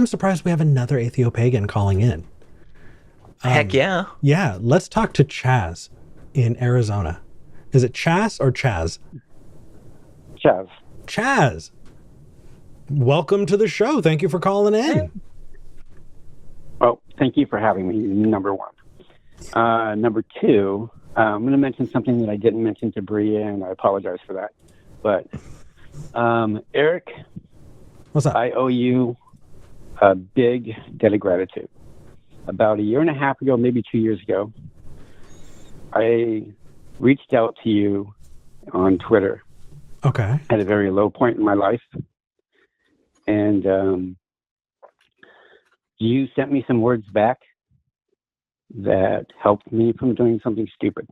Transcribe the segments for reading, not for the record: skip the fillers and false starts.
I'm surprised we have another Atheopagan calling in. Heck yeah. Yeah, let's talk to Chaz in Arizona. Is it Chaz or Chaz? Chaz. Chaz. Welcome to the show. Thank you for calling in. Well, thank you for having me, number one. Number two, I'm going to mention something that I didn't mention to Bria, and I apologize for that. But, Eric, What's up? I owe you a big debt of gratitude. About a year and a half ago, maybe 2 years ago, I reached out to you on Twitter. Okay. At a very low point in my life. And you sent me some words back that helped me from doing something stupid.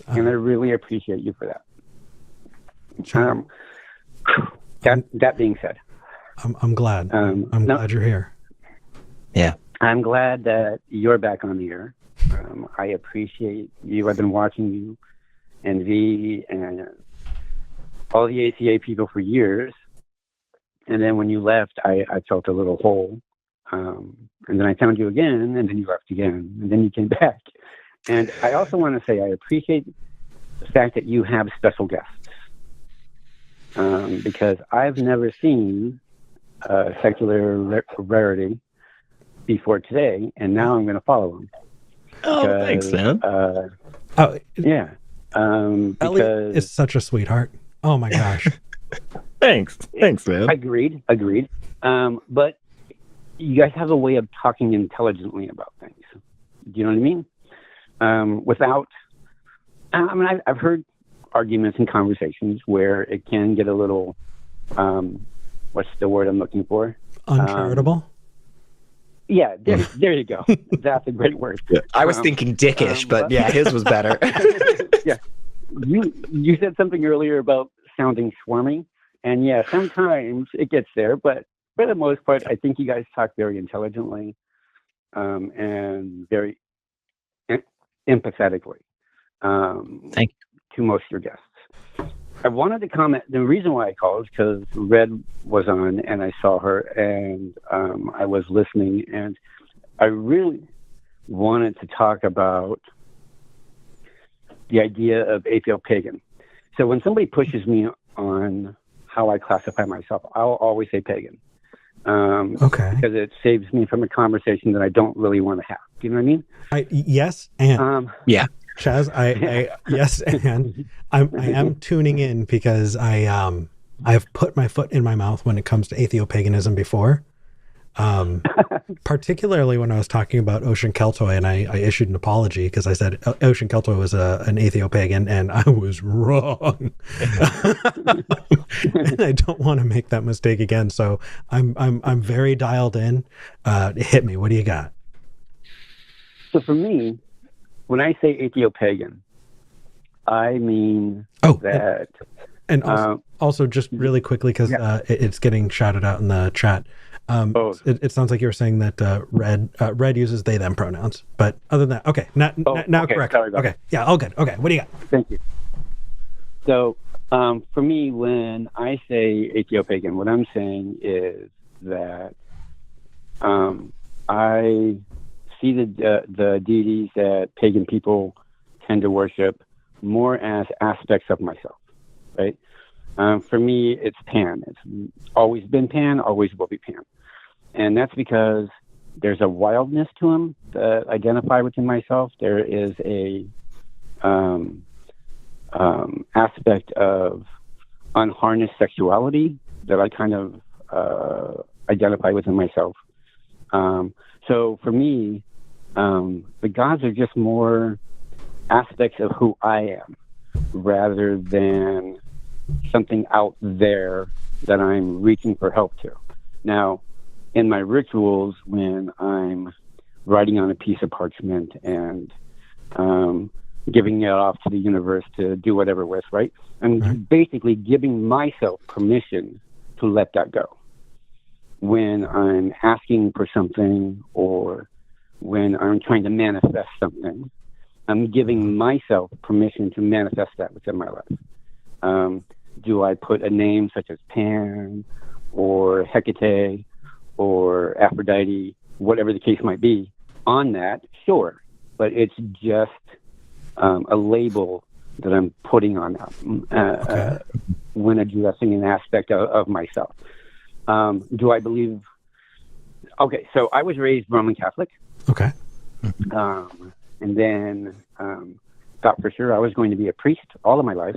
And I really appreciate you for that. That being said, I'm glad. I'm glad you're here. Yeah. I'm glad that you're back on the air. I appreciate you. I've been watching you and V and all the ACA people for years. And then when you left, I felt a little hole. And then I found you again, and then you left again, and then you came back. And I also want to say I appreciate the fact that you have special guests. Because I've never seen a secular rarity before today, and now I'm going to follow him. Oh, thanks, man. Yeah. Elliot is such a sweetheart. Oh my gosh. Thanks, man. Agreed. But you guys have a way of talking intelligently about things. Do you know what I mean? I've heard arguments and conversations where it can get a little, what's the word I'm looking for? Uncharitable? Yeah, there you go. That's a great word. Yeah. I was thinking dickish, but yeah, his was better. Yeah. You said something earlier about sounding swarmy, and yeah, sometimes it gets there, but for the most part, I think you guys talk very intelligently and very empathetically. Thank you. To most of your guests. I wanted to comment. The reason why I called is because Red was on, and I saw her, and I was listening, and I really wanted to talk about the idea of atheopagan. So when somebody pushes me on how I classify myself, I'll always say pagan. Okay. Because it saves me from a conversation that I don't really want to have. Do you know what I mean? Yes, and yeah. Chaz, yes, and I am tuning in because I've put my foot in my mouth when it comes to atheopaganism before, particularly when I was talking about Ocean Keltoy, and I issued an apology because I said Ocean Keltoy was an atheopagan, and I was wrong. And I don't want to make that mistake again, so I'm very dialed in. Hit me. What do you got? So for me, when I say atheopagan, I mean that. And also just really quickly, because it's getting shouted out in the chat. It sounds like you were saying that Red uses they them pronouns, but other than that, okay. Now okay, correct. Sorry about Okay, yeah, all good. Okay, what do you got? Thank you. So for me, when I say atheopagan, what I'm saying is that I see the deities that pagan people tend to worship more as aspects of myself, right? For me, it's Pan. It's always been Pan, always will be Pan. And that's because there's a wildness to him that I identify within myself. There is a aspect of unharnessed sexuality that I kind of identify within myself. So for me, the gods are just more aspects of who I am rather than something out there that I'm reaching for help to. Now, in my rituals, when I'm writing on a piece of parchment and giving it off to the universe to do whatever with, right? I'm basically giving myself permission to let that go. When I'm asking for something or when I'm trying to manifest something, I'm giving myself permission to manifest that within my life. Do I put a name such as Pan or Hecate or Aphrodite, whatever the case might be, on that, sure. But it's just a label that I'm putting on that when addressing an aspect of myself. Do I believe... Okay, so I was raised Roman Catholic. Okay. And then thought for sure I was going to be a priest all of my life.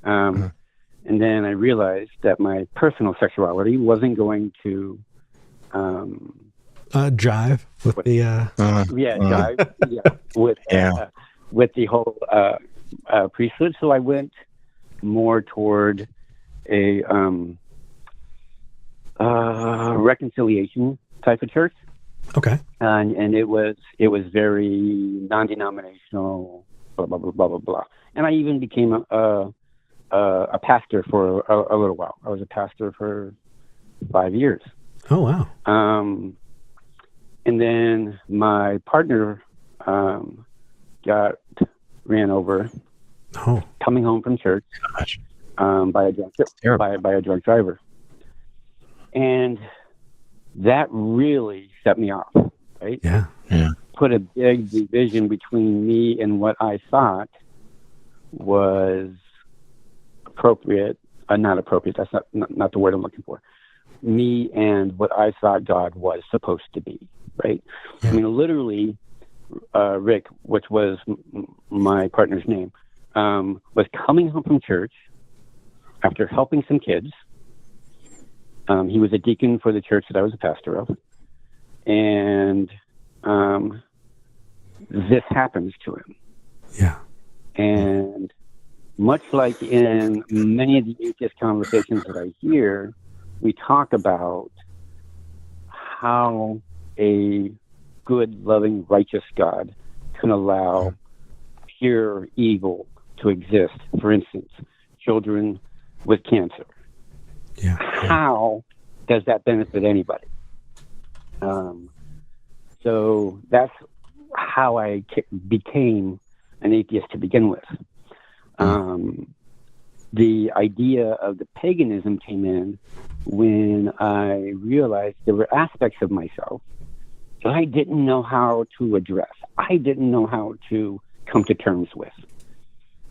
And then I realized that my personal sexuality wasn't going to... jive with the... jive. With the whole priesthood. So I went more toward a reconciliation type of church. Okay. And it was very non-denominational, blah blah blah blah blah blah. And I even became a pastor for a little while. I was a pastor for 5 years. Oh wow. And then my partner got ran over coming home from church by a drunk driver. And that really set me off, right? Yeah. Put a big division between me and what I thought was appropriate. Not appropriate, that's not the word I'm looking for. Me and what I thought God was supposed to be, right? Yeah. I mean, literally, Rick, which was my partner's name, was coming home from church after helping some kids. He was a deacon for the church that I was a pastor of. And this happens to him. Yeah. And much like in many of the atheist conversations that I hear, we talk about how a good, loving, righteous God can allow pure evil to exist. For instance, children with cancer. Yeah. How does that benefit anybody? So that's how I became an atheist to begin with. The idea of the paganism came in when I realized there were aspects of myself that I didn't know how to address. I didn't know how to come to terms with.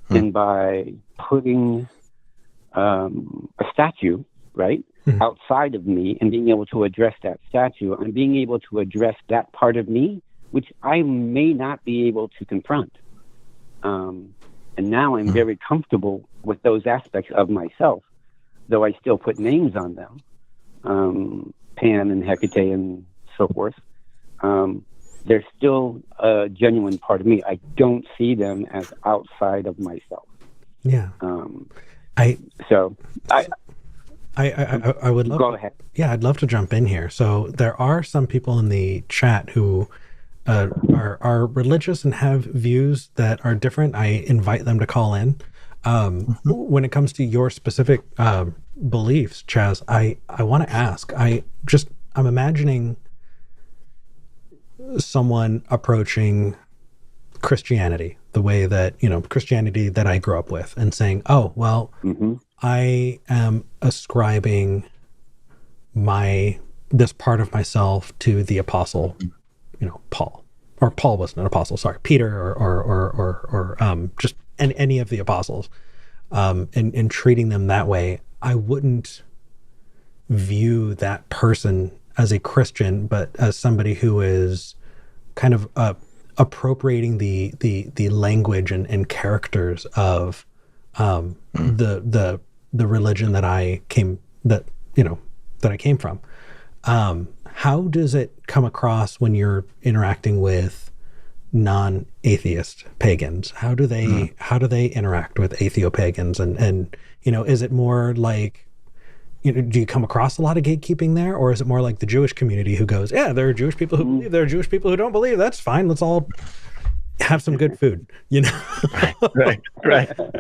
And by putting a statue, right, outside of me and being able to address that statue and being able to address that part of me, which I may not be able to confront. And now I'm very comfortable with those aspects of myself, though I still put names on them, Pan and Hecate and so forth. They're still a genuine part of me. I don't see them as outside of myself. Yeah. I would love. Go ahead. Yeah, I'd love to jump in here. So there are some people in the chat who are religious and have views that are different. I invite them to call in. When it comes to your specific beliefs, Chaz, I want to ask. I'm imagining someone approaching Christianity the way that, Christianity that I grew up with, and saying, oh, well, I am ascribing this part of myself to the apostle, Paul. Or Paul wasn't an apostle, sorry, Peter or just any of the apostles, and treating them that way. I wouldn't view that person as a Christian, but as somebody who is kind of appropriating the language and characters of the religion that I came from. How does it come across when you're interacting with non-atheist pagans? How do they interact with atheopagans? And is it more like, do you come across a lot of gatekeeping there, or is it more like the Jewish community who goes, yeah, there are Jewish people who believe, there are Jewish people who don't believe, that's fine, let's all have some good food, Right.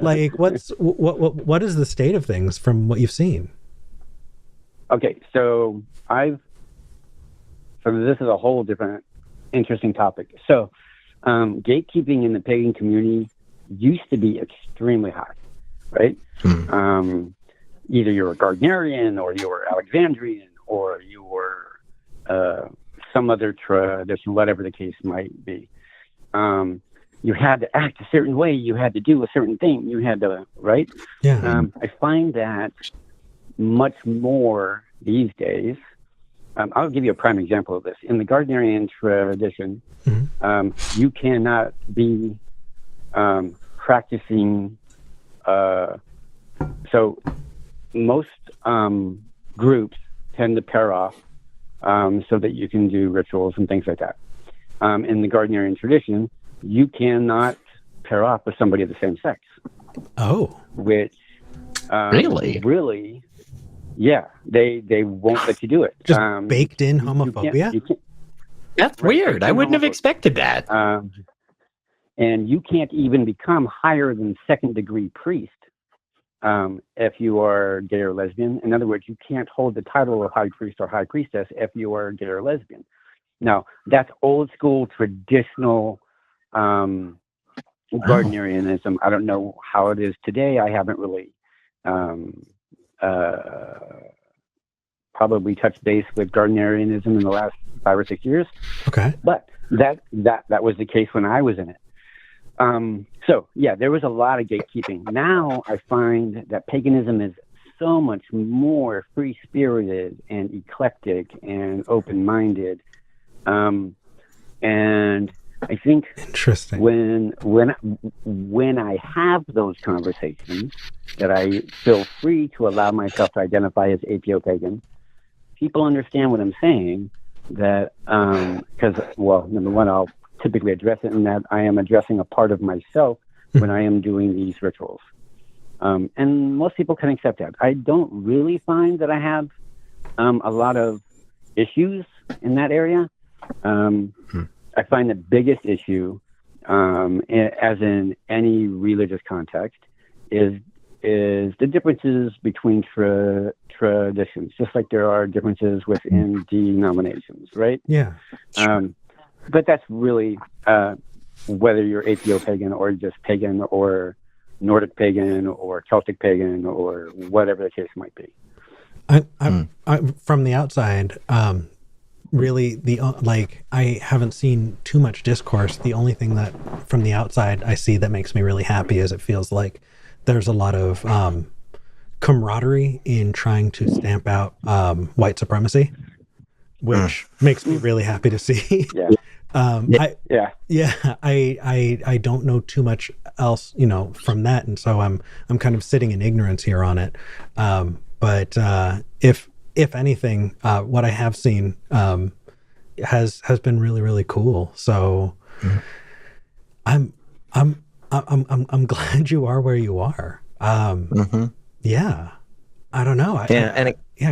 Like, what is the state of things from what you've seen? Okay, so this is a whole different interesting topic. So gatekeeping in the pagan community used to be extremely high, right? either you're a Gardnerian or you're Alexandrian or you were some other tradition, whatever the case might be. You had to act a certain way. You had to do a certain thing. You had to, right? Yeah. I find that much more these days. I'll give you a prime example of this. In the Gardnerian tradition, you cannot be practicing. So most groups tend to pair off so that you can do rituals and things like that. In the Gardnerian tradition, you cannot pair off with somebody of the same sex. Oh. Which really, yeah, they won't let you do it. Just baked in homophobia? You can't, That's weird. I wouldn't have expected that. And you can't even become higher than second degree priest if you are gay or lesbian. In other words, you can't hold the title of high priest or high priestess if you are gay or lesbian. Now, that's old school traditional Gardnerianism. I don't know how it is today. I haven't really probably touched base with Gardnerianism in the last 5 or 6 years. Okay. But that was the case when I was in it. So yeah, there was a lot of gatekeeping. Now I find that paganism is so much more free-spirited and eclectic and open-minded. And I think interesting when I have those conversations that I feel free to allow myself to identify as atheopagan, people understand what I'm saying. That because number one, I'll typically address it in that I am addressing a part of myself when I am doing these rituals. And most people can accept that. I don't really find that I have a lot of issues in that area. I find the biggest issue, as in any religious context, is the differences between traditions, just like there are differences within denominations, right? Yeah. But that's really whether you're Atheopagan or just pagan or Nordic pagan or Celtic pagan or whatever the case might be. I from the outside, really I haven't seen too much discourse. The only thing that from the outside I see that makes me really happy is it feels like there's a lot of camaraderie in trying to stamp out white supremacy, which makes me really happy to see. Yeah. I don't know too much else, from that, and so I'm kind of sitting in ignorance here on it. But if anything, what I have seen has been really, really cool. So I'm glad you are where you are. Yeah, I don't know.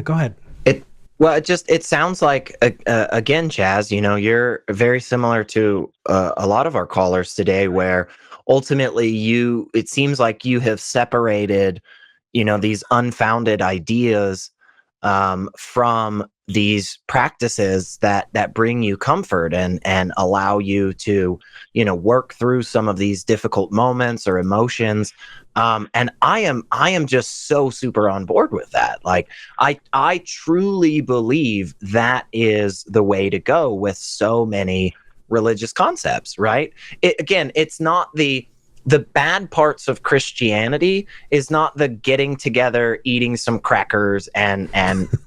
Go ahead. It sounds like, again, Chaz, you're very similar to a lot of our callers today, where ultimately it seems like you have separated, these unfounded ideas from these practices that bring you comfort and allow you to, work through some of these difficult moments or emotions. And I am just so super on board with that. Like, I truly believe that is the way to go with so many religious concepts, right? It's not the bad parts of Christianity is not the getting together, eating some crackers and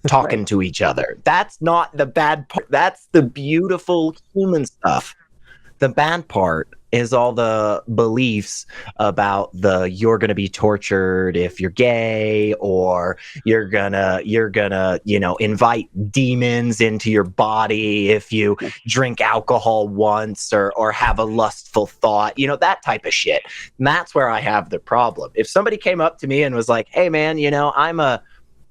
talking to each other. That's not the bad part. That's the beautiful human stuff. The bad part is all the beliefs about you're going to be tortured if you're gay, or you're gonna invite demons into your body if you drink alcohol once or have a lustful thought, that type of shit. And that's where I have the problem. If somebody came up to me and was like, "Hey man, I'm an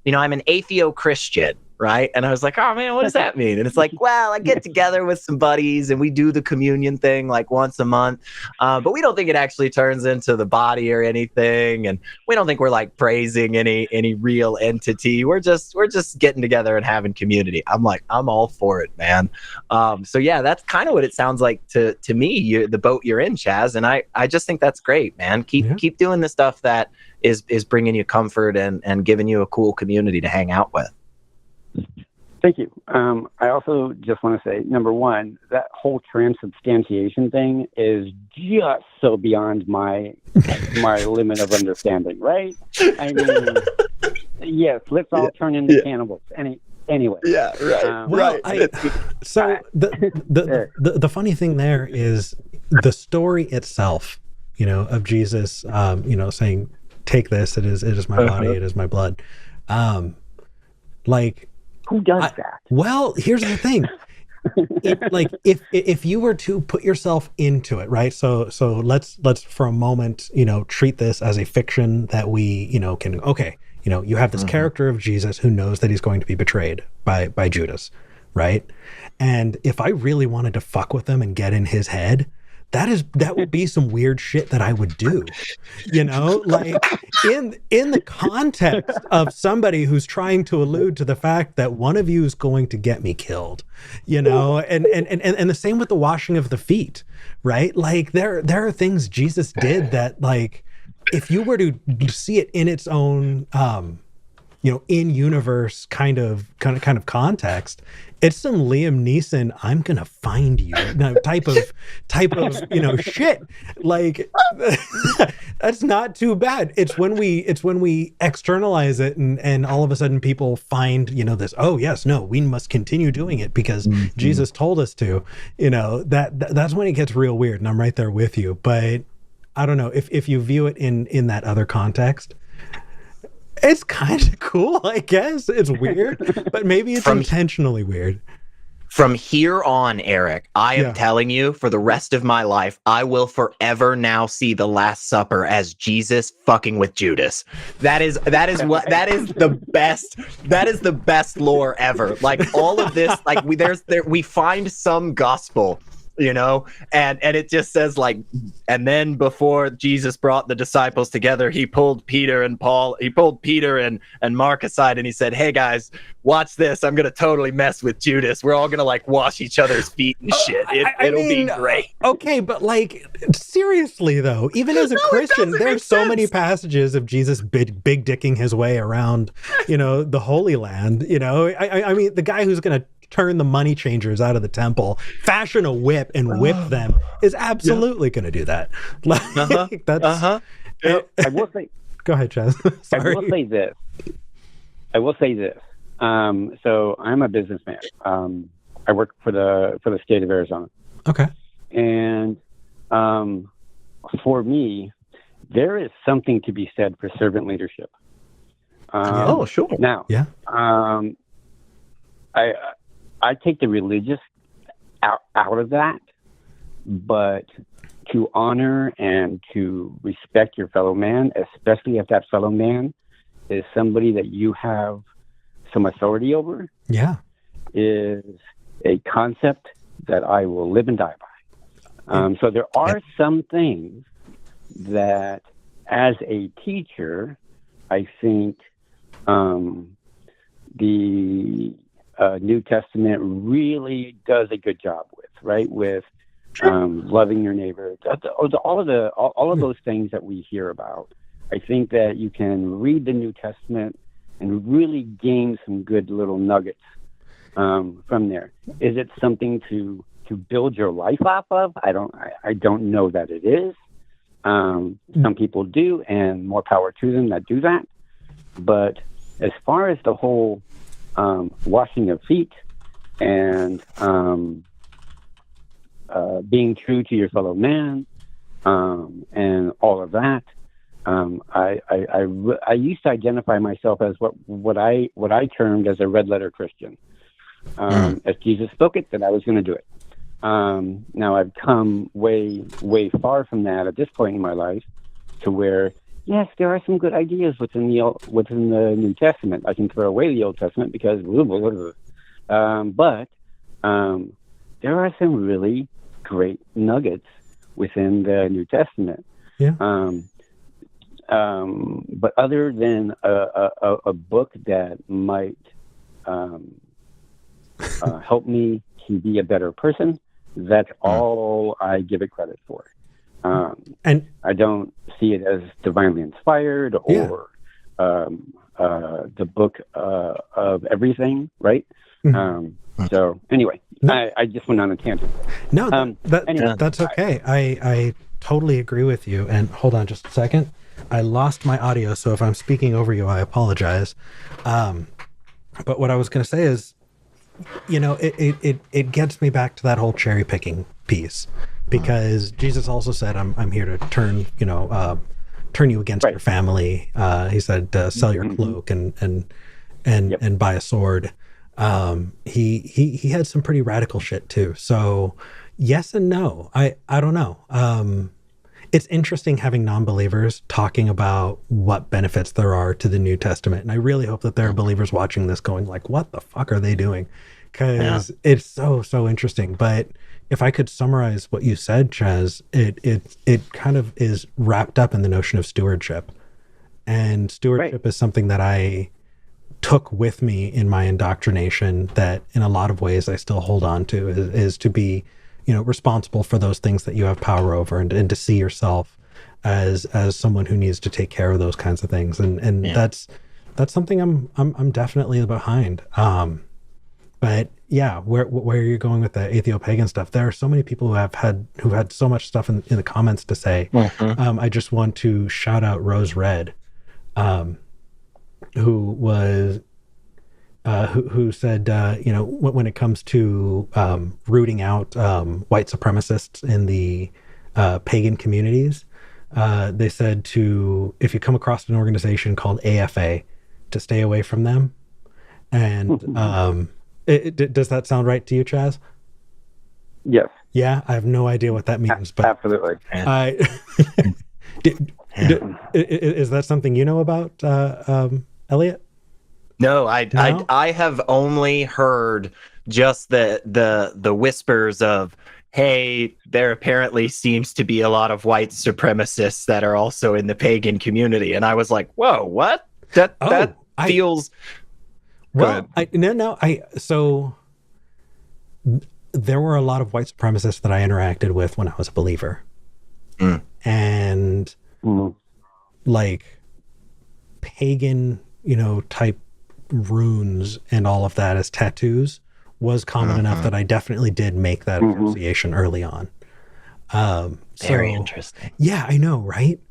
atheo Christian," right? And I was like, oh man, what does that mean? And it's like, well, I get together with some buddies and we do the communion thing like once a month, but we don't think it actually turns into the body or anything, and we don't think we're like praising any real entity. We're just getting together and having community. I'm like, I'm all for it, man. So yeah, that's kind of what it sounds like to me, the boat you're in, Chaz, and I just think that's great, man. Keep doing the stuff that is bringing you comfort and giving you a cool community to hang out with. Thank you. I also just want to say, number one, that whole transubstantiation thing is just so beyond my limit of understanding, right? I mean, yes, let's all turn into cannibals. Anyway. Yeah, right. The funny thing there is the story itself, of Jesus, saying, "Take this, it is my body, it is my blood." Who does that? Well, here's the thing. If you were to put yourself into it, right? So let's for a moment, treat this as a fiction that we, can, okay, you have this character of Jesus who knows that he's going to be betrayed by Judas, right? And if I really wanted to fuck with him and get in his head, that would be some weird shit that I would do, like in the context of somebody who's trying to allude to the fact that one of you is going to get me killed, and the same with the washing of the feet, right? Like there are things Jesus did that, like, if you were to see it in its own, in universe kind of context, it's some Liam Neeson, I'm gonna find you type of shit. Like that's not too bad. It's when we externalize it and all of a sudden people find this. Oh yes, no, we must continue doing it because Jesus told us to. That's when it gets real weird. And I'm right there with you. But I don't know if you view it in that other context. It's kind of cool, I guess. It's weird, but maybe it's intentionally weird. From here on, Eric, I am telling you, for the rest of my life, I will forever now see the Last Supper as Jesus fucking with Judas. That is the best lore ever. Like all of this, like we find some gospel, and it just says like, and then before Jesus brought the disciples together, he pulled Peter and Mark aside and he said, "Hey guys, watch this. I'm going to totally mess with Judas. We're all going to like wash each other's feet and shit. It'll be great." Okay. But like, seriously though, even as a Christian, there's so many passages of Jesus big dicking his way around, the Holy Land, I mean, the guy who's going to turn the money changers out of the temple, fashion a whip and whip them is absolutely going to do that. Like, I will say, go ahead, Chaz. Sorry. I will say this. So I'm a businessman. I work for the state of Arizona. Okay. And for me, there is something to be said for servant leadership. Sure. Now, I take the religious out of that, but to honor and to respect your fellow man, especially if that fellow man is somebody that you have some authority over, is a concept that I will live and die by. So there are some things that, as a teacher, I think the New Testament really does a good job with, right? With loving your neighbor, all of those things that we hear about. I think that you can read the New Testament and really gain some good little nuggets from there. Is it something to build your life off of? I don't know that it is. Some people do, and more power to them that do that. But as far as the whole washing of feet and being true to your fellow man and all of that, I used to identify myself as what I termed as a red letter Christian. As Jesus spoke it, then I was going to do it. Now I've come way far from that at this point in my life, to where yes, there are some good ideas within the New Testament. I can throw away the Old Testament because, but there are some really great nuggets within the New Testament. Yeah. But other than a book that might help me to be a better person, that's all I give it credit for. And I don't see it as divinely inspired or the book of everything, right? So anyway, I just went on a tangent. No, that's okay. I totally agree with you. And hold on just a second. I lost my audio, so if I'm speaking over you, I apologize. But what I was going to say is, it gets me back to that whole cherry picking piece, because Jesus also said, "I'm here to turn you against your family." He said, "Sell your cloak and buy a sword." He had some pretty radical shit too. So yes and no. I don't know. It's interesting having non-believers talking about what benefits there are to the New Testament. And I really hope that there are believers watching this going like, what the fuck are they doing? Because it's so interesting. But if I could summarize what you said, Chaz, it kind of is wrapped up in the notion of stewardship. And stewardship is something that I took with me in my indoctrination that in a lot of ways I still hold on to, is to be responsible for those things that you have power over, and to see yourself as someone who needs to take care of those kinds of things. And that's something I'm definitely behind. But yeah, where are you going with the Atheopagan stuff? There are so many people who had so much stuff in the comments to say. I just want to shout out Rose Red, who was who said, when it comes to rooting out white supremacists in the pagan communities, they said if you come across an organization called AFA, to stay away from them. And does that sound right to you, Chaz? Yes. Yeah, I have no idea what that means, but absolutely. Is that something you know about, Elliot? No, I have only heard just the whispers of, hey, there apparently seems to be a lot of white supremacists that are also in the pagan community, and I was like, whoa, what? That feels well. So there were a lot of white supremacists that I interacted with when I was a believer, and like pagan, type runes and all of that as tattoos was common enough that I definitely did make that association early on. Very interesting. Yeah, I know, right?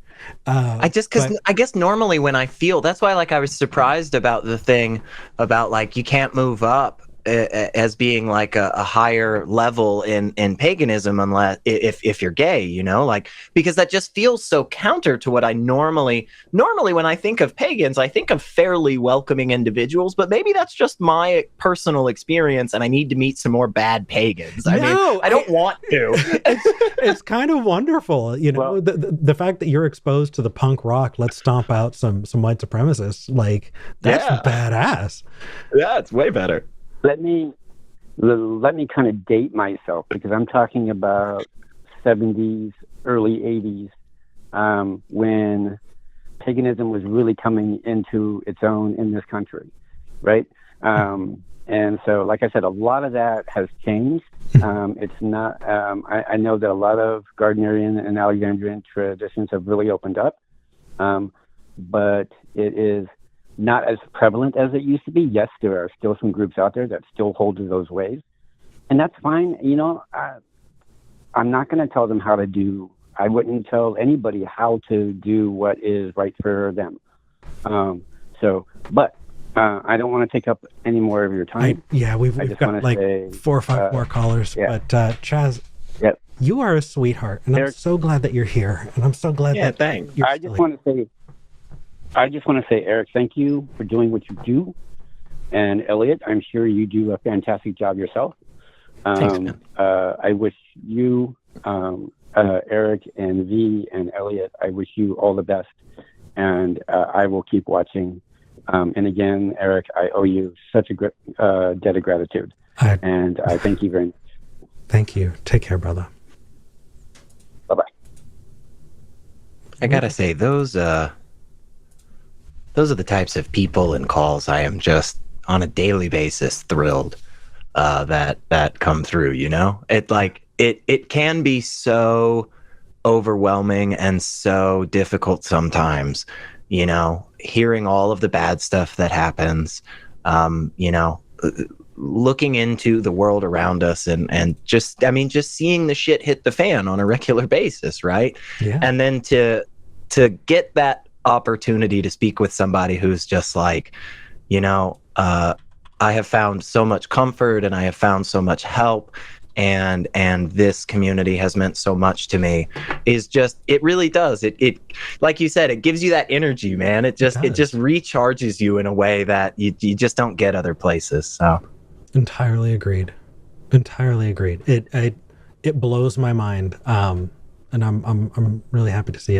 I guess normally when I feel, that's why I was surprised about the thing about you can't move up as being a higher level in paganism unless if you're gay, because that just feels so counter to what I normally when I think of pagans, I think of fairly welcoming individuals, but maybe that's just my personal experience and I need to meet some more bad pagans. I don't want to. It's kind of wonderful, well, the fact that you're exposed to the punk rock, let's stomp out some white supremacists, that's badass. Yeah, it's way better. Let me kind of date myself, because I'm talking about 70s, early 80s, when paganism was really coming into its own in this country, right? And so, like I said, a lot of that has changed. It's not. I know that a lot of Gardnerian and Alexandrian traditions have really opened up, but it is not as prevalent as it used to be. Yes, there are still some groups out there that still hold to those ways, and that's fine. I'm not going to tell them how to do. I wouldn't tell anybody how to do what is right for them. But I don't want to take up any more of your time. We've got 4 or 5 more callers. Yeah. But Chaz, you are a sweetheart, and I'm so glad that you're here, and I'm so glad that thanks. I just want to say, Eric, thank you for doing what you do. And Elliot, I'm sure you do a fantastic job yourself. Thanks, man. I wish you, Eric and V and Elliot, I wish you all the best and I will keep watching. And again, Eric, I owe you such a great debt of gratitude, and I thank you very much. Thank you. Take care, brother. Bye-bye. I gotta say, those are the types of people and calls I am just on a daily basis thrilled that come through. You know, it can be so overwhelming and so difficult sometimes. You know, hearing all of the bad stuff that happens. You know, looking into the world around us and just seeing the shit hit the fan on a regular basis, right? Yeah. And then to get that opportunity to speak with somebody who's just like, you know, I have found so much comfort and I have found so much help, and this community has meant so much to me, is just, it really does. It like you said, it gives you that energy, man. It just recharges you in a way that you just don't get other places. So entirely agreed. It blows my mind. And I'm really happy to see it.